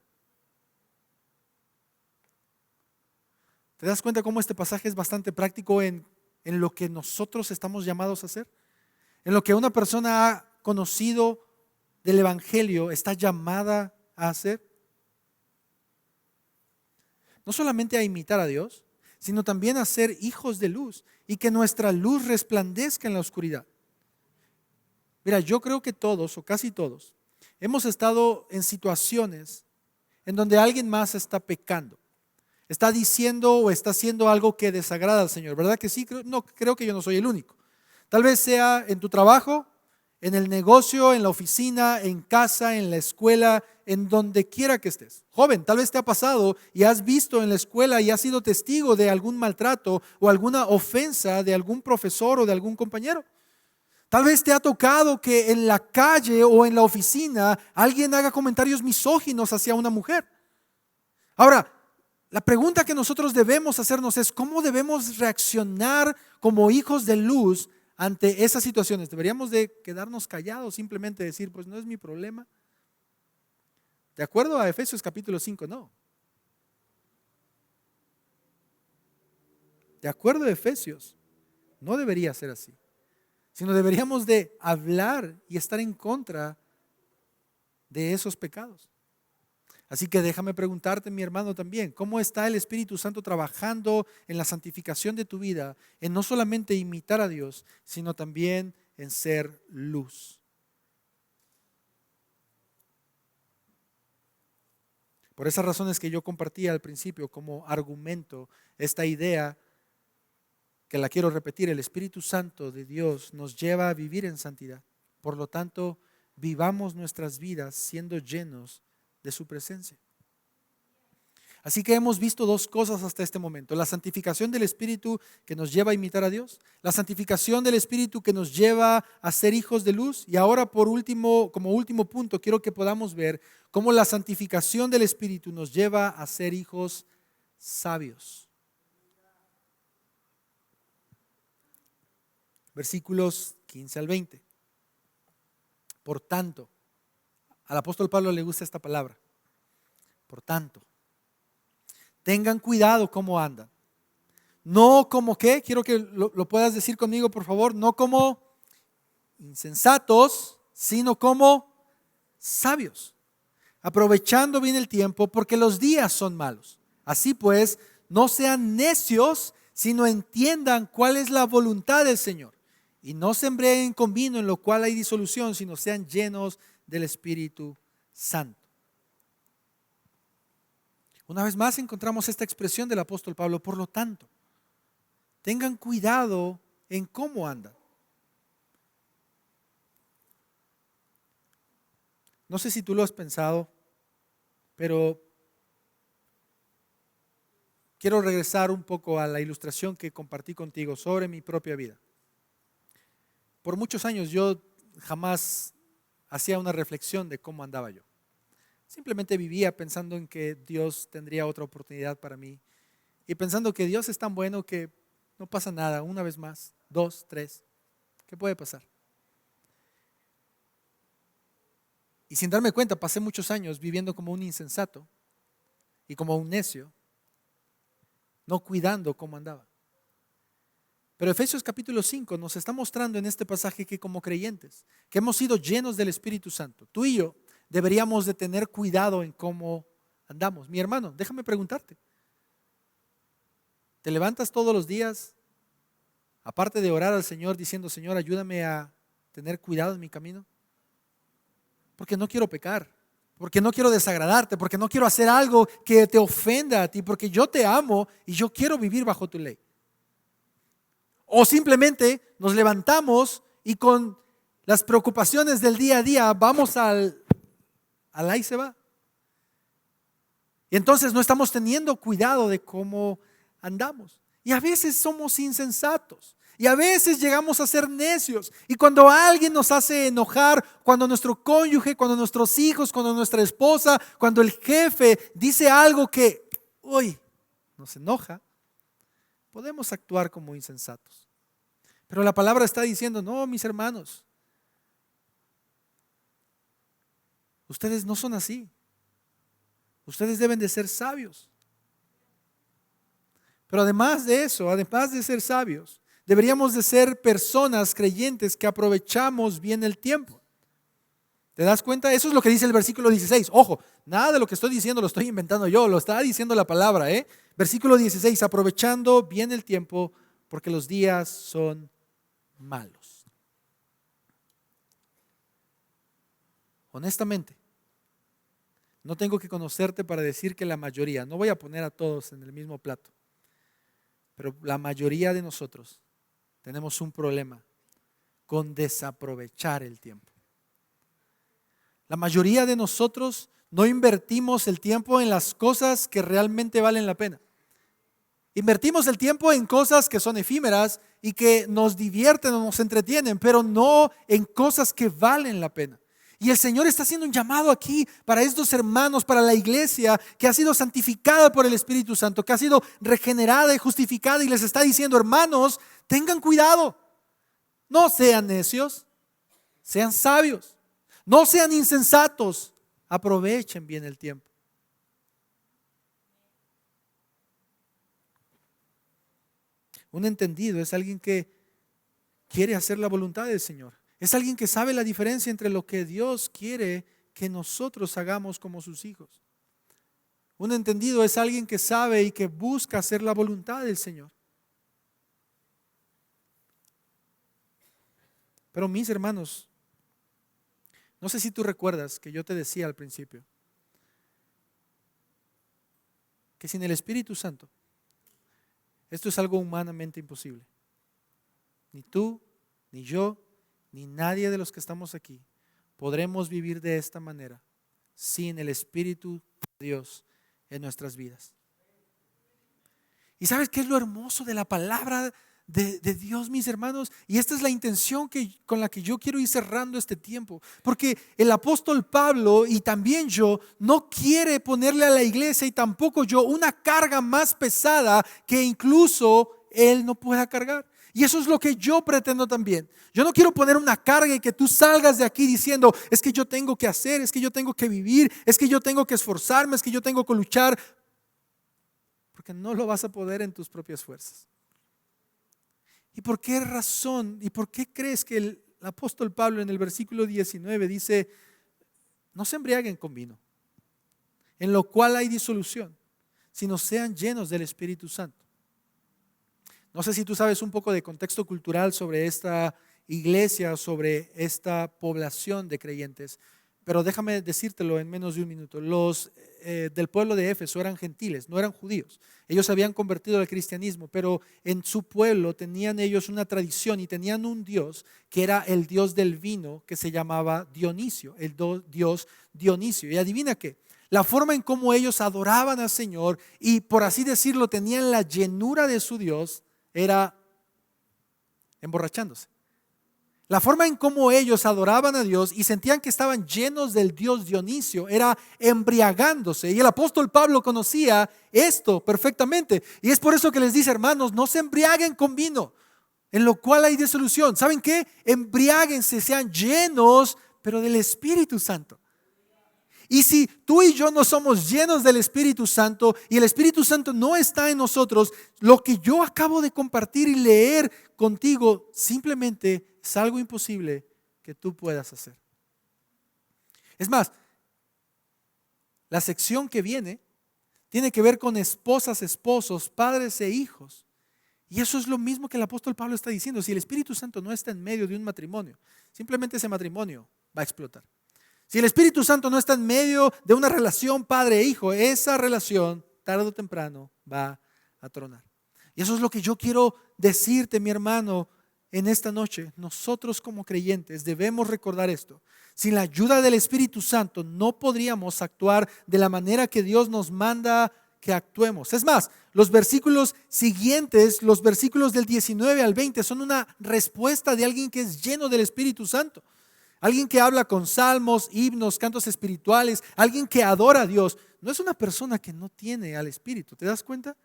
¿Te das cuenta cómo este pasaje es bastante práctico en lo que nosotros estamos llamados a hacer? En lo que una persona ha conocido del Evangelio está llamada a hacer. No solamente a imitar a Dios, sino también a ser hijos de luz y que nuestra luz resplandezca en la oscuridad. Mira, yo creo que todos o casi todos hemos estado en situaciones en donde alguien más está pecando. Está diciendo o está haciendo algo que desagrada al Señor, ¿verdad que sí? No, creo que yo no soy el único. Tal vez sea en tu trabajo, en el negocio, en la oficina, en casa, en la escuela, en donde quiera que estés. Joven, tal vez te ha pasado y has visto en la escuela y has sido testigo de algún maltrato o alguna ofensa de algún profesor o de algún compañero. Tal vez te ha tocado que en la calle o en la oficina alguien haga comentarios misóginos hacia una mujer. Ahora, la pregunta que nosotros debemos hacernos es: ¿cómo debemos reaccionar como hijos de luz ante esas situaciones? ¿Deberíamos de quedarnos callados, simplemente decir, pues no es mi problema? De acuerdo a Efesios capítulo 5, no. De acuerdo a Efesios, no debería ser así, sino deberíamos de hablar y estar en contra de esos pecados. Así que déjame preguntarte, mi hermano, también, ¿cómo está el Espíritu Santo trabajando en la santificación de tu vida? En no solamente imitar a Dios, sino también en ser luz. Por esas razones que yo compartía al principio como argumento, esta idea que la quiero repetir: el Espíritu Santo de Dios nos lleva a vivir en santidad. Por lo tanto, vivamos nuestras vidas siendo llenos de su presencia. Así que hemos visto 2 cosas hasta este momento: la santificación del Espíritu que nos lleva a imitar a Dios, la santificación del Espíritu que nos lleva a ser hijos de luz, y ahora por último, como último punto, quiero que podamos ver cómo la santificación del Espíritu nos lleva a ser hijos sabios. Versículos 15 al 20. Por tanto, al apóstol Pablo le gusta esta palabra. Por tanto, tengan cuidado cómo andan. No como ¿qué? Quiero que lo puedas decir conmigo, por favor. No como insensatos, sino como sabios, aprovechando bien el tiempo, porque los días son malos. Así pues, no sean necios, sino entiendan cuál es la voluntad del Señor. Y no se embriaguen con vino, en lo cual hay disolución, sino sean llenos del Espíritu Santo. Una vez más encontramos esta expresión del apóstol Pablo: por lo tanto, tengan cuidado en cómo andan. No sé si tú lo has pensado, pero quiero regresar un poco a la ilustración que compartí contigo sobre mi propia vida. Por muchos años yo jamás hacía una reflexión de cómo andaba yo. Simplemente vivía pensando en que Dios tendría otra oportunidad para mí y pensando que Dios es tan bueno que no pasa nada, una vez más, 2, 3, ¿qué puede pasar? Y sin darme cuenta pasé muchos años viviendo como un insensato y como un necio, no cuidando cómo andaba. Pero Efesios capítulo 5 nos está mostrando en este pasaje que como creyentes, que hemos sido llenos del Espíritu Santo, tú y yo deberíamos de tener cuidado en cómo andamos. Mi hermano, déjame preguntarte, ¿te levantas todos los días, aparte de orar al Señor, diciendo: Señor, ayúdame a tener cuidado en mi camino? Porque no quiero pecar, porque no quiero desagradarte, porque no quiero hacer algo que te ofenda a ti, porque yo te amo y yo quiero vivir bajo tu ley. O simplemente nos levantamos y con las preocupaciones del día a día vamos al ahí se va. Y entonces no estamos teniendo cuidado de cómo andamos. Y a veces somos insensatos. Y a veces llegamos a ser necios. Y cuando alguien nos hace enojar, cuando nuestro cónyuge, cuando nuestros hijos, cuando nuestra esposa, cuando el jefe dice algo que, nos enoja, podemos actuar como insensatos. Pero la palabra está diciendo, no, mis hermanos, ustedes no son así. Ustedes deben de ser sabios. Pero además de eso, además de ser sabios, deberíamos de ser personas creyentes que aprovechamos bien el tiempo. ¿Te das cuenta? Eso es lo que dice el versículo 16. Ojo, nada de lo que estoy diciendo lo estoy inventando yo, lo está diciendo la palabra. Versículo 16, aprovechando bien el tiempo porque los días son malos. Honestamente, no tengo que conocerte para decir que la mayoría, no voy a poner a todos en el mismo plato, pero la mayoría de nosotros tenemos un problema con desaprovechar el tiempo. La mayoría de nosotros no invertimos el tiempo en las cosas que realmente valen la pena. Invertimos el tiempo en cosas que son efímeras y que nos divierten o nos entretienen, pero no en cosas que valen la pena. Y el Señor está haciendo un llamado aquí para estos hermanos, para la iglesia que ha sido santificada por el Espíritu Santo, que ha sido regenerada y justificada, y les está diciendo, hermanos, tengan cuidado, no sean necios, sean sabios, no sean insensatos, aprovechen bien el tiempo. Un entendido es alguien que quiere hacer la voluntad del Señor. Es alguien que sabe la diferencia entre lo que Dios quiere que nosotros hagamos como sus hijos. Un entendido es alguien que sabe y que busca hacer la voluntad del Señor. Pero mis hermanos, no sé si tú recuerdas que yo te decía al principio que sin el Espíritu Santo esto es algo humanamente imposible. Ni tú, ni yo, ni nadie de los que estamos aquí podremos vivir de esta manera sin el Espíritu de Dios en nuestras vidas. ¿Y sabes qué es lo hermoso de la palabra de Dios, mis hermanos? Y esta es la intención con la que yo quiero ir cerrando este tiempo. Porque el apóstol Pablo y también yo no quiere ponerle a la iglesia y tampoco yo una carga más pesada que incluso él no pueda cargar. Y eso es lo que yo pretendo también. Yo no quiero poner una carga y que tú salgas de aquí diciendo, es que yo tengo que hacer, es que yo tengo que vivir, es que yo tengo que esforzarme, es que yo tengo que luchar. Porque no lo vas a poder en tus propias fuerzas. ¿Y por qué razón? ¿Y por qué crees que el apóstol Pablo en el versículo 19 dice, no se embriaguen con vino, en lo cual hay disolución, sino sean llenos del Espíritu Santo? No sé si tú sabes un poco de contexto cultural sobre esta iglesia, sobre esta población de creyentes, pero déjame decírtelo en menos de un minuto. Los del pueblo de Éfeso eran gentiles, no eran judíos. Ellos se habían convertido al cristianismo, pero en su pueblo tenían ellos una tradición y tenían un dios que era el dios del vino, que se llamaba Dionisio, el dios Dionisio. Y adivina qué, la forma en cómo ellos adoraban al Señor y por así decirlo tenían la llenura de su Dios era emborrachándose. La forma en cómo ellos adoraban a Dios y sentían que estaban llenos del dios Dionisio era embriagándose. Y el apóstol Pablo conocía esto perfectamente. Y es por eso que les dice, hermanos, no se embriaguen con vino, en lo cual hay disolución. ¿Saben qué? Embriáguense, sean llenos, pero del Espíritu Santo. Y si tú y yo no somos llenos del Espíritu Santo y el Espíritu Santo no está en nosotros, lo que yo acabo de compartir y leer contigo simplemente es algo imposible que tú puedas hacer. Es más, la sección que viene tiene que ver con esposas, esposos, padres e hijos. Y eso es lo mismo que el apóstol Pablo está diciendo. Si el Espíritu Santo no está en medio de un matrimonio, simplemente ese matrimonio va a explotar. Si el Espíritu Santo no está en medio de una relación padre-hijo, esa relación tarde o temprano va a tronar. Y eso es lo que yo quiero decirte, mi hermano, en esta noche. Nosotros como creyentes debemos recordar esto. Sin la ayuda del Espíritu Santo no podríamos actuar de la manera que Dios nos manda que actuemos. Es más, los versículos siguientes, los versículos del 19 al 20, son una respuesta de alguien que es lleno del Espíritu Santo. Alguien que habla con salmos, himnos, cantos espirituales, alguien que adora a Dios. No es una persona que no tiene al Espíritu, ¿te das cuenta?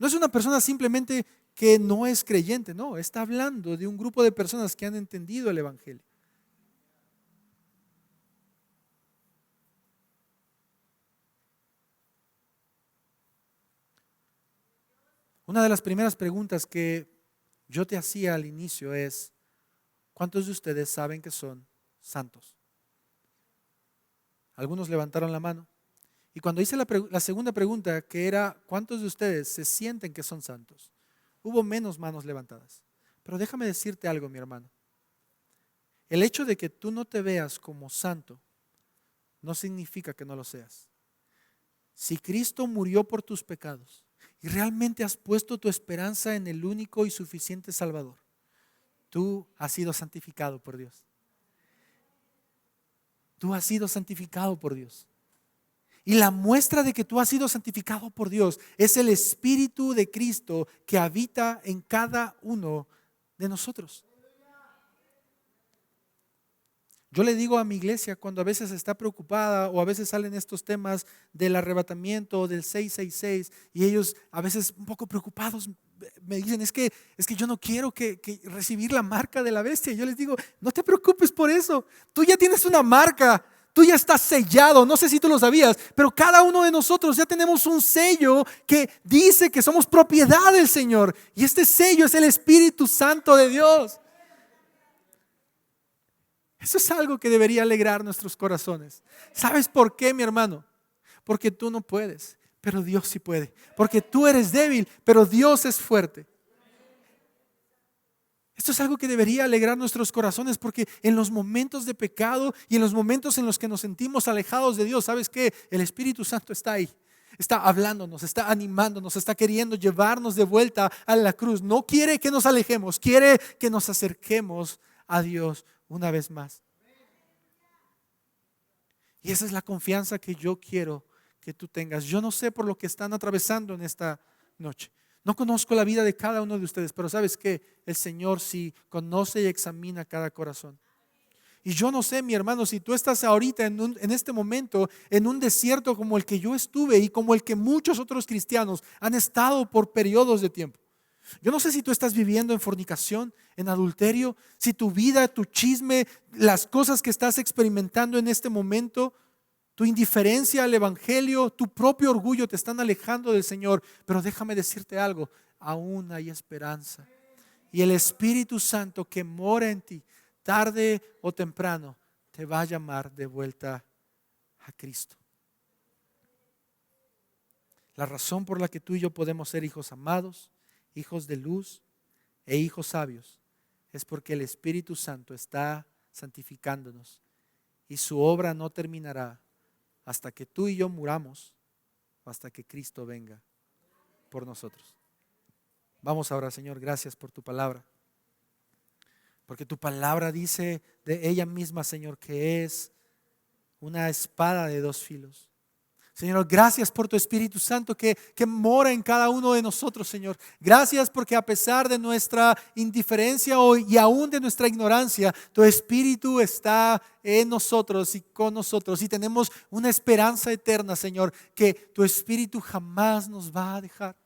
No es una persona simplemente que no es creyente, no, está hablando de un grupo de personas que han entendido el Evangelio. Una de las primeras preguntas que yo te hacía al inicio es: ¿cuántos de ustedes saben que son santos? Algunos levantaron la mano. Y cuando hice la segunda pregunta, que era: ¿cuántos de ustedes se sienten que son santos?, hubo menos manos levantadas. Pero déjame decirte algo, mi hermano. El hecho de que tú no te veas como santo no significa que no lo seas. Si Cristo murió por tus pecados y realmente has puesto tu esperanza en el único y suficiente Salvador, tú has sido santificado por Dios. Tú has sido santificado por Dios. Y la muestra de que tú has sido santificado por Dios es el Espíritu de Cristo que habita en cada uno de nosotros. Yo le digo a mi iglesia cuando a veces está preocupada o a veces salen estos temas del arrebatamiento, del 666, y ellos a veces un poco preocupados me dicen: es que yo no quiero que recibir la marca de la bestia. Y yo les digo: no te preocupes por eso, tú ya tienes una marca. Tú ya estás sellado, no sé si tú lo sabías, pero cada uno de nosotros ya tenemos un sello que dice que somos propiedad del Señor. Y este sello es el Espíritu Santo de Dios. Eso es algo que debería alegrar nuestros corazones. ¿Sabes por qué, mi hermano? Porque tú no puedes, pero Dios sí puede. Porque tú eres débil, pero Dios es fuerte. Esto es algo que debería alegrar nuestros corazones, porque en los momentos de pecado y en los momentos en los que nos sentimos alejados de Dios, ¿sabes qué? El Espíritu Santo está ahí. Está hablándonos, está animándonos, está queriendo llevarnos de vuelta a la cruz. No quiere que nos alejemos, quiere que nos acerquemos a Dios una vez más. Y esa es la confianza que yo quiero que tú tengas. Yo no sé por lo que están atravesando en esta noche. No conozco la vida de cada uno de ustedes, pero ¿sabes qué? El Señor sí conoce y examina cada corazón. Y yo no sé, mi hermano, si tú estás ahorita en este momento en un desierto como el que yo estuve y como el que muchos otros cristianos han estado por periodos de tiempo. Yo no sé si tú estás viviendo en fornicación, en adulterio, si tu vida, tu chisme, las cosas que estás experimentando en este momento, tu indiferencia al Evangelio, tu propio orgullo te están alejando del Señor. Pero déjame decirte algo: aún hay esperanza. Y el Espíritu Santo que mora en ti, tarde o temprano, te va a llamar de vuelta a Cristo. La razón por la que tú y yo podemos ser hijos amados, hijos de luz e hijos sabios, es porque el Espíritu Santo está santificándonos y su obra no terminará hasta que tú y yo muramos o hasta que Cristo venga por nosotros. Vamos ahora, Señor, gracias por tu palabra, porque tu palabra dice de ella misma, Señor, que es una espada de dos filos. Señor, gracias por tu Espíritu Santo que mora en cada uno de nosotros, Señor. Gracias porque a pesar de nuestra indiferencia y aún de nuestra ignorancia, tu Espíritu está en nosotros y con nosotros. Y tenemos una esperanza eterna, Señor, que tu Espíritu jamás nos va a dejar.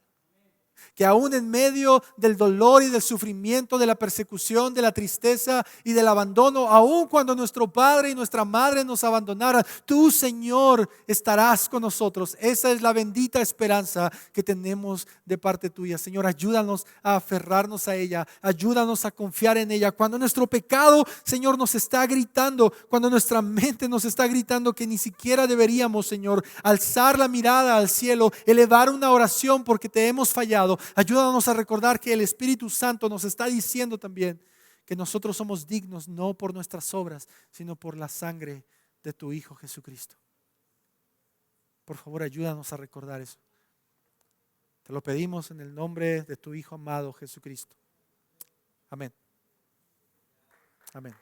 Que aún en medio del dolor y del sufrimiento, de la persecución, de la tristeza y del abandono, aún cuando nuestro padre y nuestra madre nos abandonaran, tú, Señor, estarás con nosotros. Esa es la bendita esperanza que tenemos de parte tuya. Señor, ayúdanos a aferrarnos a ella, ayúdanos a confiar en ella. Cuando nuestro pecado, Señor, nos está gritando, cuando nuestra mente nos está gritando que ni siquiera deberíamos, Señor, alzar la mirada al cielo, elevar una oración porque te hemos fallado. Ayúdanos a recordar que el Espíritu Santo nos está diciendo también que nosotros somos dignos no por nuestras obras, sino por la sangre de tu Hijo Jesucristo. Por favor, ayúdanos a recordar eso. Te lo pedimos en el nombre de tu Hijo amado Jesucristo. Amén. Amén.